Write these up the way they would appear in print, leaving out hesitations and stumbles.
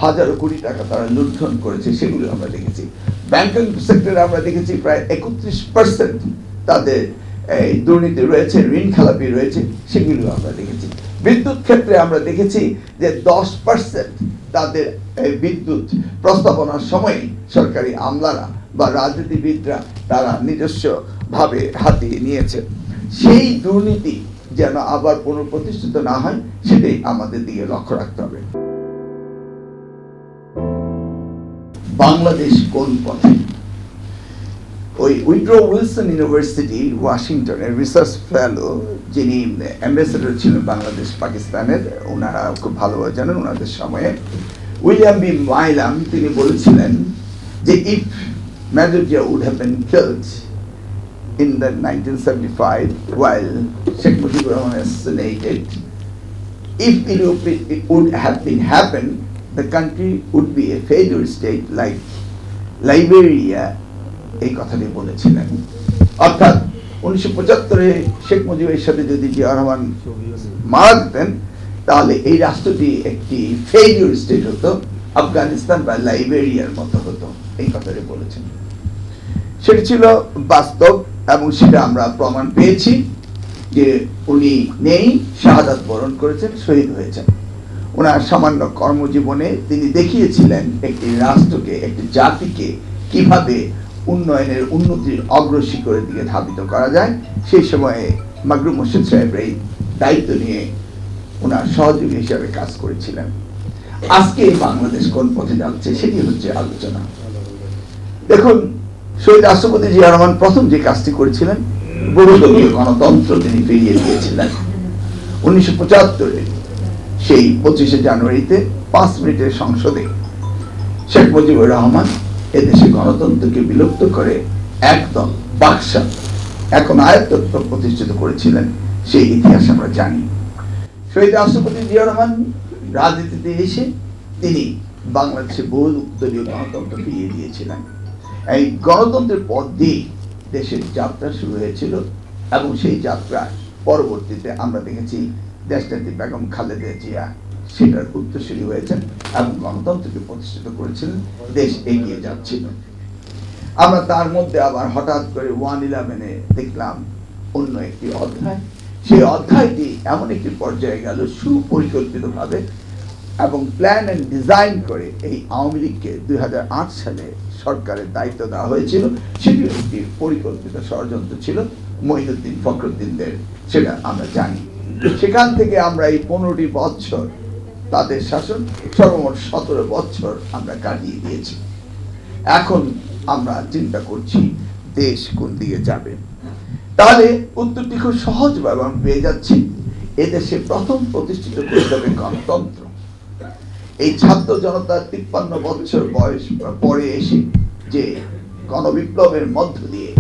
হাজারো কোটি টাকা তারা লুণ্ঠন করেছে, সেগুলো আমরা দেখেছি। ব্যাংকিং সেক্টরে আমরা দেখেছি প্রায় 31% তাদের এই দুর্নীতি রয়েছে, ঋণ খেলাপি রয়েছে, সেগুলো আমরা দেখেছি। বিদ্যুৎ ক্ষেত্রে আমরা দেখেছি যে 10% তাদের বিদ্যুৎ প্রস্তাবনার সময় সরকারি আমলারা বা রাজনীতিবিদরা তারা নিজস্ব ভাবে হাতিয়ে নিয়েছে। সেই দুর্নীতি যেন আবার পুনঃপ্রতিষ্ঠিত না হয়, সেটাই আমাদের দিকে লক্ষ্য রাখতে হবে। বাংলাদেশ কোন পথে? ওই উইড্রো উইলসন ইউনিভার্সিটি ওয়াশিংটনের রিসার্চ ফেলো, যিনি অ্যাম্বাসেডর ছিলেন বাংলাদেশ পাকিস্তানের, ওনারা খুব ভালোভাবে জানেন, ওনাদের সময়ে উইলিয়াম বি মাইলাম তিনি বলেছিলেন যে if major Zia would have been killed in the 1975 while Sheikh Mujibur Rahman assassinated, if it would have been happened, the country would be a failure state like Liberia. এই কথাটি বলেছিলেন। অর্থাৎ 1975-এ শেখ মুজিবের সাথে যদি জিয়া রহমান মারা যেতেন, তাহলে এই রাষ্ট্রটি একটি ফেইলিউর স্টেট হতো, আফগানিস্তান বা লাইবেরিয়ার মতো হতো, এই কথাটি বলেছেন। সেটি ছিল বাস্তব, এবং সেটা আমরা প্রমাণ পেয়েছি যে উনি নেই, শাহাদাত বরণ করেছেন, শহীদ হয়েছেন। ওনার সামান্য কর্মজীবনে তিনি দেখিয়েছিলেন একটি রাষ্ট্রকে, একটি জাতিকে কিভাবে উন্নয়নের, উন্নতির অগ্রশিখরের দিকে ধাবিত করা যায়। সেই সময়ে মাকরুম মোর্শেদ সাহেব এই দায়িত্ব নিয়ে ওনার সহযোগী হিসাবে কাজ করেছিলেন। আজকে বাংলাদেশ কোন পথে যাচ্ছে, সেটি হচ্ছে আলোচনা। দেখুন, শহীদ রাষ্ট্রপতি জিয়া রহমান প্রথম যে কাজটি করেছিলেন, বহুদলীয় গণতন্ত্র তিনি ফিরিয়ে দিয়েছিলেন। 1975-এ সেই 25শে জানুয়ারিতে 5 মিনিটের সংসদে শেখ মুজিবুর রহমান এদেশে গণতন্ত্রকে বিলুপ্ত করে একদম বাকশাল এখন আয়ত্তত্ব প্রতিষ্ঠিত করেছিলেন। সেই ইতিহাস আমরা জানি। শহীদ রাষ্ট্রপতি জিয়া রহমান রাজনীতিতে এসে তিনি বাংলাদেশে বহুদলীয় গণতন্ত্র ফিরিয়ে দিয়েছিলেন। এই গণতন্ত্রের পথ দিয়ে দেশের যাত্রা শুরু হয়েছিল, এবং সেই যাত্রা পরবর্তীতে আমরা দেখেছি দেশনেত্রী বেগম খালেদা জিয়া সেটার উত্তরসূরি হয়েছেন এবং গণতন্ত্রকে প্রতিষ্ঠিত করেছিলেন। দেশ এগিয়ে যাচ্ছিল। আমরা তার মধ্যে আবার হঠাৎ করে 1/11-এ দেখলাম অন্য একটি অধ্যায়। সেই অধ্যায়টি এমন একটি পর্যায়ে গেল, সুপরিকল্পিতভাবে এবং প্ল্যান এন্ড ডিজাইন করে এই আওয়ামী লীগকে 2008 সালে সরকারের দায়িত্ব দেওয়া হয়েছিল। সেটি একটি পরিকল্পিত ষড়যন্ত্র ছিল মঈনুদ্দিন ফখরুদ্দিনদের, সেটা আমরা জানি। সেখান থেকে আমরা এই 15টি বছর তাদের শাসন, সর্বমোট 17 বছর আমরা কাটিয়ে দিয়েছি। এখন আমরা চিন্তা করছি দেশ কোন দিকে যাবে। তাহলে উত্তরটি খুব সহজভাবে আমরা পেয়ে যাচ্ছি। এদেশে প্রথম প্রতিষ্ঠিত করতে হবে গণতন্ত্র। এই ছাত্র জনতা 53 বছর বয়স পরে এসে যে গণবিপ্লবের মধ্য দিয়ে,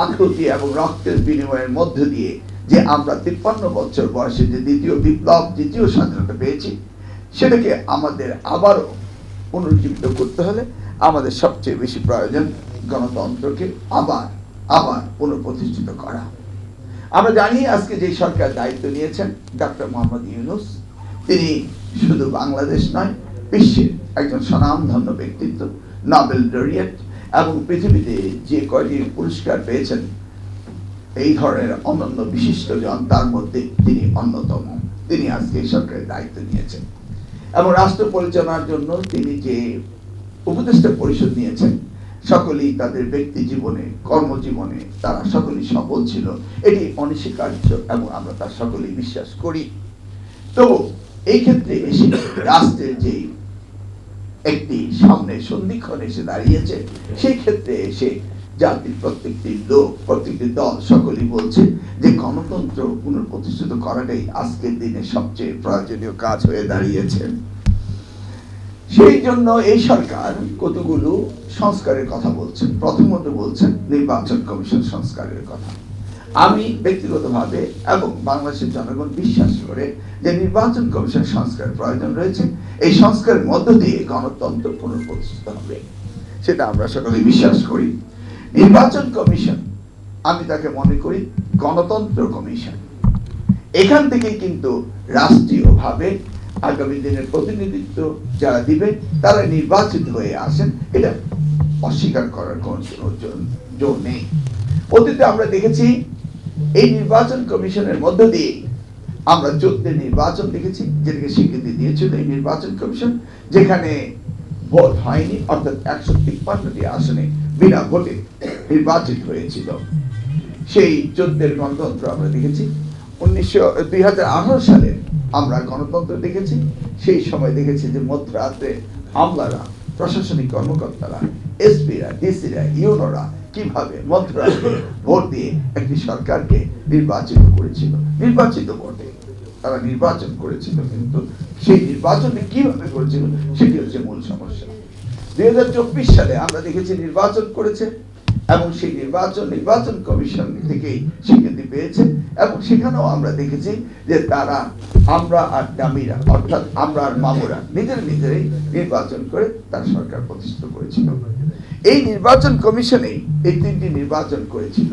আত্মহত্যা এবং রক্তের বিনিময়ের মধ্য দিয়ে যে আমরা 53 বছর বয়সে যে দ্বিতীয় বিপ্লব, দ্বিতীয় স্বাধীনতা পেয়েছি, সেটাকে আমাদের আবারও পুনর্জীবিত করতে হলে আমাদের সবচেয়ে বেশি প্রয়োজন গণতন্ত্রকে আবার পুনঃপ্রতিষ্ঠিত করা। আমরা জানি আজকে যে সরকার দায়িত্ব নিয়েছেন ডক্টর মোহাম্মদ ইউনূস, তিনি শুধু বাংলাদেশ নয়, বিশ্বের একজন স্বনামধন্য ব্যক্তিত্ব, নোবেল লরিয়েট, এবং পৃথিবীতে যে কয়টি পুরস্কার পেয়েছেন এই ধরনের অনন্য বিশিষ্টজন, তার মধ্যে তিনি অন্যতম। তিনি আজকে সরকারের দায়িত্ব নিয়েছেন এবং রাষ্ট্র পরিচালনার জন্য তিনি যে উপদেষ্টা পরিষদ নিয়েছেন, সকলেই তাদের ব্যক্তি জীবনে, কর্মজীবনে তারা সকলেই সফল ছিল, এটি অনস্বীকার্য এবং আমরা তার সকলেই বিশ্বাস করি। তো এই ক্ষেত্রে এসে রাষ্ট্রের যে একটি সামনে সন্ধিক্ষণ এসে দাঁড়িয়েছে, সেই ক্ষেত্রে এসে জাতির প্রত্যেকটি লোক, প্রত্যেকটি দল সকলেই বলছে যে গণতন্ত্র পুনঃপ্রতিষ্ঠিত করাটাই আজকের দিনে সবচেয়ে প্রয়োজনীয় কাজ হয়ে দাঁড়িয়েছে। সেই জন্য এই সরকার কতগুলো সংস্কারের কথা বলছেন। প্রথমত বলছেন নির্বাচন কমিশন সংস্কারের কথা। আমি ব্যক্তিগতভাবে এবং বাংলাদেশের জনগণ বিশ্বাস করে যে নির্বাচন কমিশন সংস্কারের প্রয়োজন রয়েছে। এই সংস্কারের মধ্য দিয়ে গণতন্ত্র পুনঃপ্রতিষ্ঠিত হবে, সেটা আমরা সকলে বিশ্বাস করি। নির্বাচন কমিশন, আমি তাকে মনে করি গণতন্ত্র কমিশন। এখান থেকেই কিন্তু রাষ্ট্রীয়ভাবে আগামী দিনের প্রতিনিধিত্ব যারা দিবে তারা নির্বাচিত হয়ে আসেন, এটা অস্বীকার করার কোনো জোর নেই। অতীতে আমরা দেখেছি এই নির্বাচন কমিশনের মধ্য দিয়ে আমরা 14 নির্বাচন দেখেছি, যেটাকে স্বীকৃতি দিয়েছিল এই নির্বাচন কমিশন, যেখানে ভোট হয়নি, অর্থাৎ 153টি আসনে বিনা ভোটে নির্বাচিত হয়েছিল। সেই 14 গণতন্ত্র আমরা দেখেছি। 2018 সালে আমরা গণতন্ত্র দেখেছি। সেই সময় দেখেছি যে মধ্যরাতে আমলারা, প্রশাসনিক কর্মকর্তারা, এসপিরা, ডিসিরা, ইউনোরা কিভাবে মধ্যরাতে ভোট দিয়ে একটি সরকারকে নির্বাচিত করেছিল। নির্বাচিত ভোটে তারা নির্বাচন করেছিল, কিন্তু সেই নির্বাচনটি কিভাবে করেছিল সেটি হচ্ছে মূল সমস্যা। 2024 সালে আমরা দেখেছি নির্বাচন করেছে এবং সেই নির্বাচন কমিশন থেকেই স্বীকৃতি পেয়েছে, এবং সেখানেও আমরা দেখেছি যে তারা আমরা আর দামিরা, অর্থাৎ আমরা আর মামুরা নিজেরাই নির্বাচন করে তার সরকার প্রতিষ্ঠিত করেছিল। এই নির্বাচন কমিশনেই এই 3টি নির্বাচন করেছিল।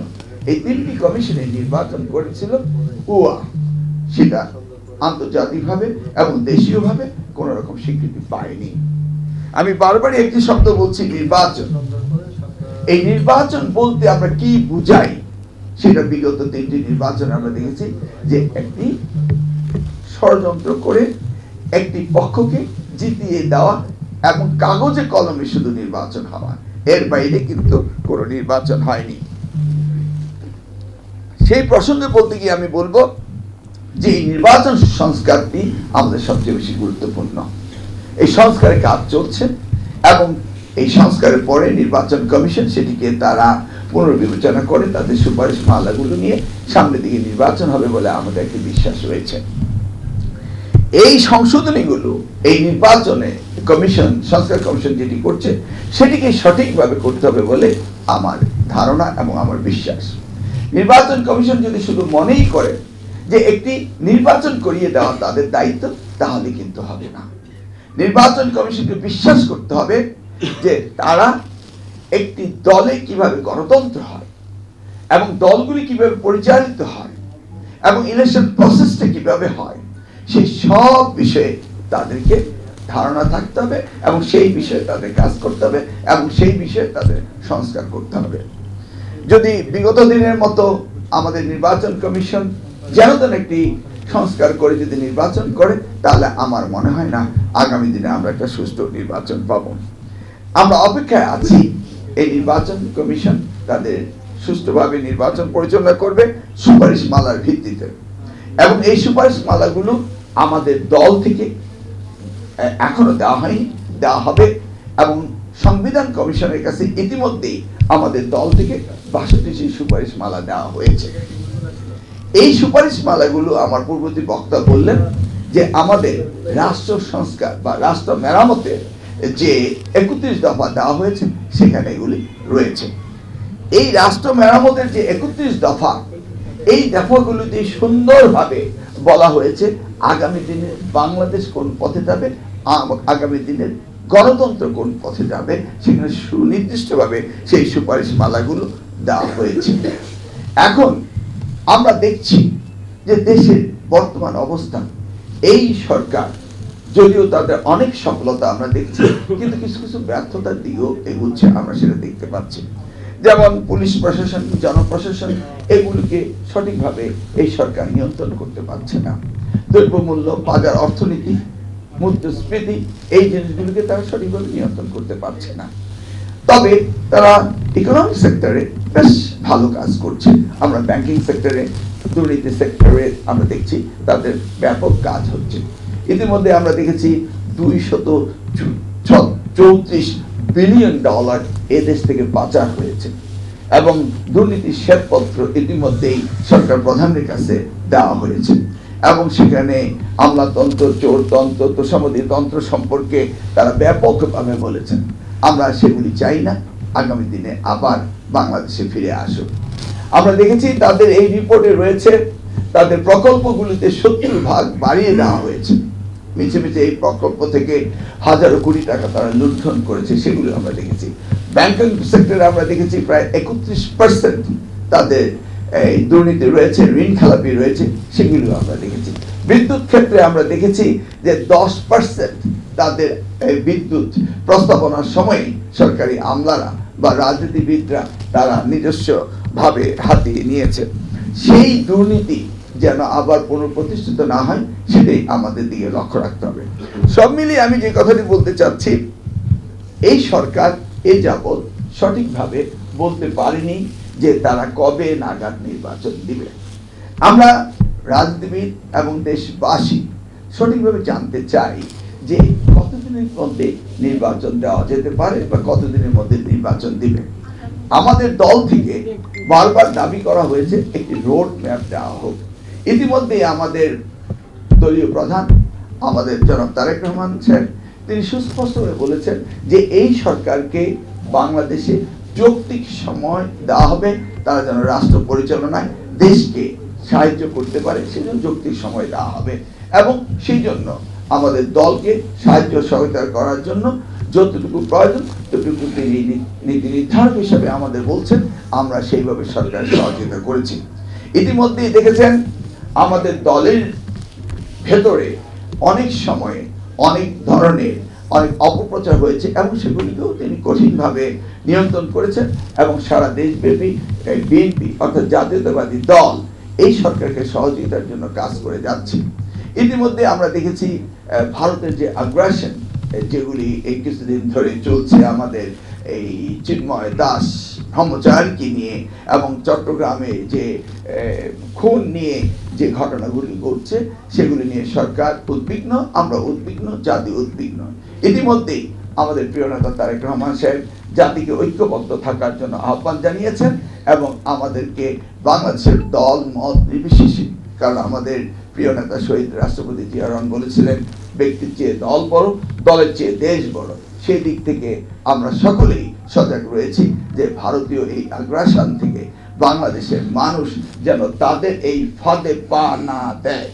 এই 3টি কমিশনে নির্বাচন করেছিল উয়া, সেটা আন্তর্জাতিকভাবে এবং দেশীয়ভাবে কোন রকম স্বীকৃতি পায়নি। আমি বারবারই একটি শব্দ বলছি, নির্বাচন। এই নির্বাচন বলতে আমরা কি বুঝাই সেটা বিগত 3টি নির্বাচন আমরা দেখেছি যে একটি ষড়যন্ত্র করে একটি পক্ষকে জিতিয়ে দেওয়া এবং কাগজে কলমে শুধু নির্বাচন হওয়া, এর বাইরে কিন্তু কোনো নির্বাচন হয়নি। সেই প্রসঙ্গে বলতে গিয়ে আমি বলবো যে এই নির্বাচন সংস্কারটি আমাদের সবচেয়ে বেশি গুরুত্বপূর্ণ। এই সংস্কারের কাজ চলছে এবং এই সংস্কারের পরে নির্বাচন কমিশন সেটিকে তারা পুনর্বিবেচনা করে তাদের সুপারিশ মালাগুলো নিয়ে সামনের দিকে নির্বাচন হবে বলে আমাদের একটি বিশ্বাস রয়েছে। এই সংশোধনীগুলো এই নির্বাচনে সংস্কার কমিশন যেটি করছে সেটিকে সঠিকভাবে করতে হবে বলে আমার ধারণা এবং আমার বিশ্বাস। নির্বাচন কমিশন যদি শুধু মনেই করে যে একটি নির্বাচন করিয়ে দেওয়া তাদের দায়িত্ব, তাহলে কিন্তু হবে না। নির্বাচন কমিশনকে বিশ্বাস করতে হবে যে তারা একটি দলে কিভাবে গণতন্ত্র হয় এবং দলগুলি কিভাবে পরিচালিত হয় এবং ইলেকশন প্রসেসটা কিভাবে হয়, সেই সব বিষয়ে তাদেরকে ধারণা থাকতে হবে এবং সেই বিষয়ে তাদের কাজ করতে হবে এবং সেই বিষয়ে তাদের সংস্কার করতে হবে। যদি বিগত দিনের মতো আমাদের নির্বাচন কমিশন যেন তেন একটি সংস্কার করে যদি নির্বাচন করে, তাহলে আমার মনে হয় না আগামী দিনে আমরা একটা সুষ্ঠু নির্বাচন পাব। আমরা অপেক্ষায় আছি এই নির্বাচন কমিশন তাদের সুষ্ঠুভাবে নির্বাচন পরিচালনা করবে সুপারিশ মালার ভিত্তিতে, এবং এই সুপারিশ মালাগুলো আমাদের দল থেকে এখনো দেওয়া হয়নি, দেওয়া হবে, এবং সংবিধান কমিশনের কাছে ইতিমধ্যেই আমাদের দল থেকে 62টি সুপারিশ মালা দেওয়া হয়েছে। এই সুপারিশ মালাগুলো আমার পূর্ববর্তী বক্তা বললেন যে আমাদের রাষ্ট্র সংস্কার বা রাষ্ট্র মেরামতের যে 31 দফা দেওয়া হয়েছে সেখানে এগুলি রয়েছে। এই রাষ্ট্র মেরামতের যে 31 দফা, এই দফাগুলোতে সুন্দরভাবে বলা হয়েছে আগামী দিনে বাংলাদেশ কোন পথে যাবে, আগামী দিনের গণতন্ত্র কোন পথে যাবে, সেখানে সুনির্দিষ্টভাবে সেই সুপারিশ মালাগুলো দেওয়া হয়েছে। এখন আমরা দেখছি যে দেশের বর্তমান অবস্থা, এই সরকার যদিও তাদের অনেক সফলতা আমরা দেখছি, কিন্তু কিছু কিছু ব্যর্থতার দিকেও এগুচ্ছে, আমরা সেটা দেখতে পাচ্ছি। যেমন পুলিশ প্রশাসন, জনপ্রশাসন, এগুলোকে সঠিকভাবে এই সরকার নিয়ন্ত্রণ করতে পারছে না। দ্রব্যমূল্য, বাজার অর্থনীতি, মুদ্রাস্ফীতি, এই জিনিসগুলোকে তারা সঠিকভাবে নিয়ন্ত্রণ করতে পারছে না। তবে তারা ইকোনমিক সেক্টরে বেশ ভালো কাজ করছে। আমরা ব্যাংকিং সেক্টরে, দুর্নীতি সেক্টরে আমরা দেখছি তাদের ব্যাপক কাজ হচ্ছে। ইতিমধ্যে আমরা দেখেছি $234 বিলিয়ন এদেশ থেকে পাচার হয়েছে, এবং দুর্নীতির শ্বেতপত্র ইতিমধ্যেই সরকার প্রধানের কাছে দেওয়া হয়েছে, এবং সেখানে আমলাতন্ত্র, চোরতন্ত্র, তোষামোদী তন্ত্র সম্পর্কে তারা ব্যাপকভাবে বলেছেন। আমরা সেগুলি চাই না আগামী দিনে আবার বাংলাদেশে ফিরে আসুক। আমরা দেখেছি তাদের এই রিপোর্টে রয়েছে তাদের প্রকল্পগুলিতে 70% বাড়িয়ে দেওয়া হয়েছে। মিছে মিছে এই প্রকল্প থেকে হাজারো কোটি টাকা তারা লুণ্ঠন করেছে, সেগুলো আমরা দেখেছি। ব্যাংকিং সেক্টরে আমরা দেখেছি প্রায় 31% তাদের এই দুর্নীতি রয়েছে, ঋণ খেলাপি রয়েছে, সেগুলো আমরা দেখেছি। বিদ্যুৎ ক্ষেত্রে আমরা দেখেছি যে 10% তাদের বিদ্যুৎ প্রস্তাবনার সময় সরকারি আমলারা বা রাজনীতিবিদরা তারা নিজস্ব ভাবে হাতিয়ে নিয়েছে। সেই দুর্নীতি যেন আবার পুনঃপ্রতিষ্ঠিত না হয় সেটাই আমাদের দিকে লক্ষ্য রাখতে হবে। সব মিলিয়ে আমি যে কথাটি বলতে চাচ্ছি, এই সরকার এ যাবৎ সঠিকভাবে বলতে পারেনি যে তারা কবে নাগাদ নির্বাচন দিবে। আমরা রাজনীতিবিদ এবং দেশবাসী সঠিকভাবে জানতে চাই যে কতদিনের মধ্যে নির্বাচন দেওয়া যেতে পারে বা কতদিনের মধ্যে নির্বাচন দিবে। আমাদের দল থেকে বারবার দাবি করা হয়েছে একটি রোড ম্যাপ দেওয়া হোক। ইতিমধ্যে আমাদের দলীয় প্রধান আমাদের জনাব তারেক রহমান স্যার তিনি সুস্পষ্টভাবে বলেছেন যে এই সরকারকে বাংলাদেশে যৌক্তিক সময় দেওয়া হবে, তারা যেন রাষ্ট্র পরিচালনায় দেশকে সাহায্য করতে পারে সেজন্য যৌক্তিক সময় দেওয়া হবে এবং সেই জন্য আমাদের দলকে সাহায্য সহায়তা করার জন্য যতটুকু প্রয়োজন ততটুকু তিনি নীতি নির্ধারক হিসাবে আমাদের বলছেন, আমরা সেইভাবে সরকারের সহযোগিতা করেছি। ইতিমধ্যেই দেখেছেন আমাদের দলের ভেতরে অনেক সময়ে অনেক ধরনের অনেক অপপ্রচার হয়েছে এবং সেগুলিকেও তিনি কঠিনভাবে নিয়ন্ত্রণ করেছেন এবং সারা দেশব্যাপী বিএনপি অর্থাৎ জাতীয়তাবাদী দল এই সরকারকে সহযোগিতার জন্য কাজ করে যাচ্ছে। ইতিমধ্যে আমরা দেখেছি ভারতের যে আগ্রাসন যেগুলি এই কিছুদিন ধরে চলছে আমাদের এই চিন্ময় দাস ব্রহ্মচারীকে নিয়ে এবং চট্টগ্রামে যে খুন নিয়ে যে ঘটনাগুলি ঘটছে সেগুলি নিয়ে সরকার উদ্বিগ্ন, আমরা উদ্বিগ্ন, জাতি উদ্বিগ্ন। ইতিমধ্যেই আমাদের প্রিয় নেতা তারেক রহমান সাহেব জাতিকে ঐক্যবদ্ধ থাকার জন্য আহ্বান জানিয়েছেন এবং আমাদেরকে বাংলাদেশের দল মত নির্বিশেষে, কারণ আমাদের প্রিয় নেতা শহীদ রাষ্ট্রপতি জিয়া রহমান বলেছিলেন ব্যক্তির চেয়ে দল বড়, দলের চেয়ে দেশ বড়। সেই দিক থেকে আমরা সকলেই সজাগ রয়েছি যে ভারতীয় এই আগ্রাসন থেকে বাংলাদেশের মানুষ যেন তাদের এই ফাঁদে পা না দেয়।